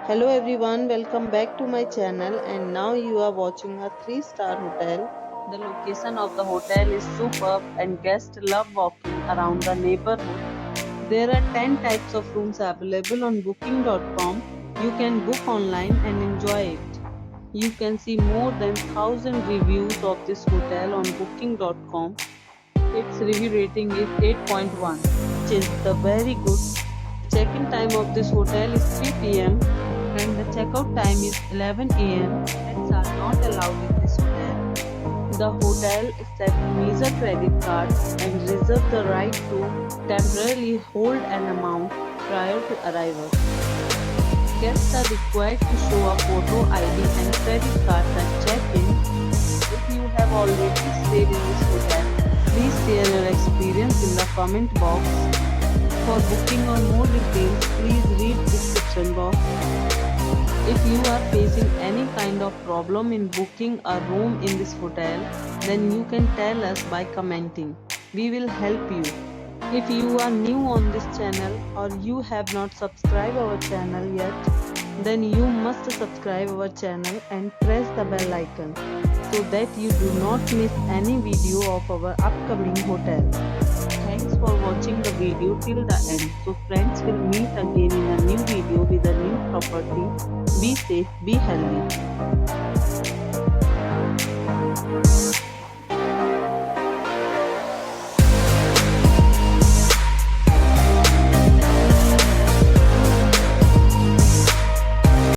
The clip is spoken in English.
Hello everyone, welcome back to my channel and now you are watching a 3-star hotel. The location of the hotel is superb and guests love walking around the neighborhood. There are 10 types of rooms available on booking.com. You can book online and enjoy it. You can see more than 1000 reviews of this hotel on booking.com. Its review rating is 8.1, which is the very good. Check-in time of this hotel is 3 p.m. and the checkout time is 11 a.m. Pets are not allowed in this hotel. The hotel accepts major credit cards and reserves the right to temporarily hold an amount prior to arrival. Guests are required to show a photo ID and credit cards at check-in. If you have already stayed in this hotel, please share your experience in the comment box. For booking or more details, please read description box. If you are facing any kind of problem in booking a room in this hotel, then you can tell us by commenting. We will help you. If you are new on this channel or you have not subscribed our channel yet, then you must subscribe our channel and press the bell icon so that you do not miss any video of our upcoming hotel. Thanks for watching the video till the end. So friends, will meet again in a new video with a new property. Be safe, be healthy.